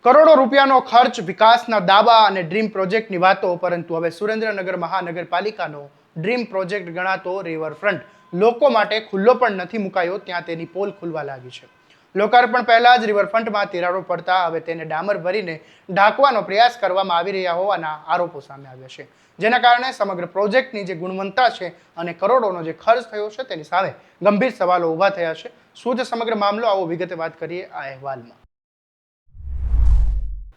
કરોડો રૂપિયાનો ખર્ચ, વિકાસના દાવા અને ડ્રીમ પ્રોજેક્ટની વાતો, પરંતુ હવે સુરેન્દ્રનગર મહાનગરપાલિકાનો ડ્રીમ પ્રોજેક્ટ ગણાતો રિવરફ્રન્ટ લોકો માટે ખુલ્લો પણ નથી મુકાયો ત્યાં તેની પોલ ખુલવા લાગી છે. લોકાર્પણ પહેલા જ રિવરફ્રન્ટમાં તિરાડો પડતા હવે તેને ડામર ભરીને ઢાંકવાનો પ્રયાસ કરવામાં આવી રહ્યા હોવાના આરોપો સામે આવ્યા છે, જેના કારણે સમગ્ર પ્રોજેક્ટની જે ગુણવત્તા છે અને કરોડોનો જે ખર્ચ થયો છે તેની સામે ગંભીર સવાલો ઊભા થયા છે. શું છે સમગ્ર મામલો, આવો વિગતે વાત કરીએ આ અહેવાલમાં.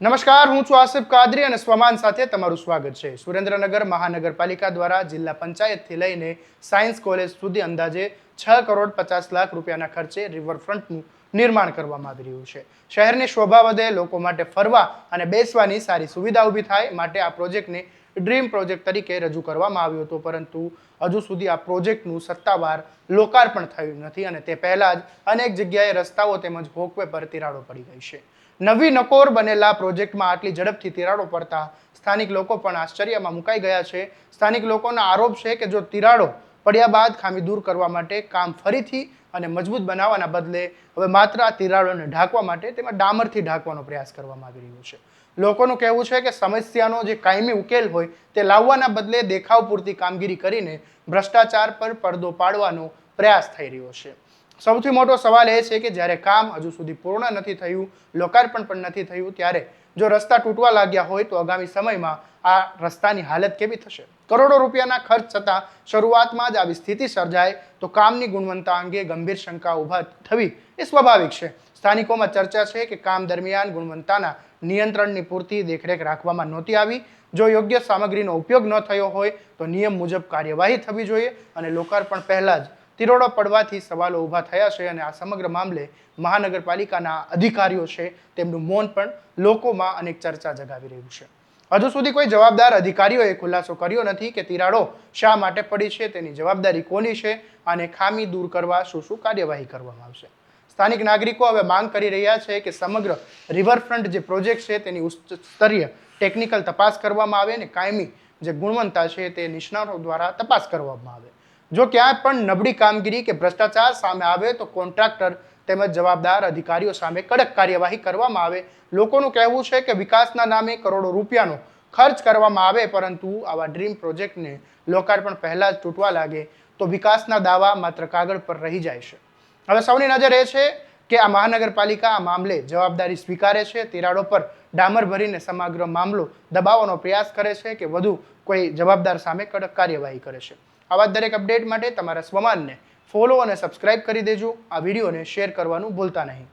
નમસ્કાર, હું છું આસિફ કાદરી અને સ્વમાન સાથે તમારું સ્વાગત છે. સુરેન્દ્રનગર મહાનગરપાલિકા દ્વારા જિલ્લા પંચાયતથી લઈને સાયન્સ કોલેજ સુધી અંદાજે 6 કરોડ 50 લાખ રૂપિયાના ખર્ચે રિવરફ્રન્ટનું નિર્માણ કરવામાં આવી રહ્યું છે. શહેરની શોભા વધે, લોકો માટે ફરવા અને બેસવાની સારી સુવિધા ઊભી થાય માટે આ પ્રોજેક્ટને ડ્રીમ પ્રોજેક્ટ તરીકે રજૂ કરવામાં આવ્યો હતો, પરંતુ હજુ સુધી આ પ્રોજેક્ટનું સત્તાવાર લોકાર્પણ થયું નથી અને તે પહેલા જ અનેક જગ્યાએ રસ્તાઓ તેમજ વોકવે પર તિરાડો પડી ગઈ છે. નવી નકોર બનેલા પ્રોજેક્ટમાં આટલી ઝડપથી તિરાડો પડતા સ્થાનિક લોકો પણ આશ્ચર્યમાં મુકાઈ ગયા છે. સ્થાનિક લોકોનો આરોપ છે કે જો તિરાડો પડ્યા બાદ ખામી દૂર કરવા માટે કામ ફરીથી અને મજબૂત બનાવવાના બદલે હવે માત્ર આ તિરાડોને ઢાંકવા માટે તેમાં ડામરથી ઢાંકવાનો પ્રયાસ કરવામાં આવી રહ્યો છે. લોકોનું કહેવું છે કે સમસ્યાનો જે કાયમી ઉકેલ હોય તે લાવવાના બદલે દેખાવ પૂરતી કામગીરી કરીને ભ્રષ્ટાચાર પર પડદો પાડવાનો પ્રયાસ થઈ રહ્યો છે. સૌથી મોટો સવાલ એ છે કે જ્યારે કામ હજુ સુધી પૂર્ણ નથી થયું, લોકાર્પણ પણ નથી થયું, ત્યારે જો રસ્તા તૂટવા લાગ્યા હોય તો આગામી સમયમાં આ રસ્તાની હાલત કેવી થશે? કરોડો રૂપિયાના ખર્ચ છતાં શરૂઆતમાં જ આવી સ્થિતિ સર્જાય તો કામની ગુણવત્તા અંગે ગંભીર શંકા ઊભા થવી એ સ્વાભાવિક છે. સ્થાનિકોમાં ચર્ચા છે કે કામ દરમિયાન ગુણવત્તાના નિયંત્રણની પૂરતી દેખરેખ રાખવામાં નહોતી આવી. જો યોગ્ય સામગ્રીનો ઉપયોગ ન થયો હોય તો નિયમ મુજબ કાર્યવાહી થવી જોઈએ અને લોકાર્પણ પહેલા જ તિરાડો પડવાથી સવાલો ઊભા થયા છે અને આ સમગ્ર મામલે મહાનગરપાલિકાના અધિકારીઓ છે તેમનું મૌન પણ લોકોમાં અનેક ચર્ચા જગાવી રહ્યું છે. હજુ સુધી કોઈ જવાબદાર અધિકારીઓએ ખુલાસો કર્યો નથી કે તિરાડો શા માટે પડી છે, તેની જવાબદારી કોની છે અને ખામી દૂર કરવા શું કાર્યવાહી કરવામાં આવશે. સ્થાનિક નાગરિકો હવે માંગ કરી રહ્યા છે કે સમગ્ર રિવરફ્રન્ટ જે પ્રોજેક્ટ છે તેની ઉચ્ચ સ્તરીય ટેકનિકલ તપાસ કરવામાં આવે અને કાયમી જે ગુણવત્તા છે તે નિષ્ણાતો દ્વારા તપાસ કરવામાં આવે. જો ક્યાંય પણ નબળી કામગીરી કે ભ્રષ્ટાચાર સામે આવે તો કોન્ટ્રાક્ટર તેમજ જવાબદાર અધિકારીઓ સામે કડક કાર્યવાહી કરવામાં આવે. લોકોનું કહેવું છે કે વિકાસના નામે કરોડો રૂપિયાનો ખર્ચ કરવામાં આવે, પરંતુ આવા ડ્રીમ પ્રોજેક્ટને લોકાર્પણ પહેલા જ તૂટવા લાગે તો વિકાસના દાવા માત્ર કાગળ પર રહી જાય છે. હવે સૌની નજર એ છે કે આ મહાનગરપાલિકા આ મામલે જવાબદારી સ્વીકારે છે, તિરાડો પર ડામર ભરીને સમગ્ર મામલો દબાવવાનો પ્રયાસ કરે છે કે વધુ કોઈ જવાબદાર સામે કડક કાર્યવાહી કરે છે. આવા દરેક અપડેટ માટે તમારા સ્વમાનને ફોલો અને સબસ્ક્રાઇબ કરી દેજો. આ વિડીયોને શેર કરવાનું ભૂલતા નહીં.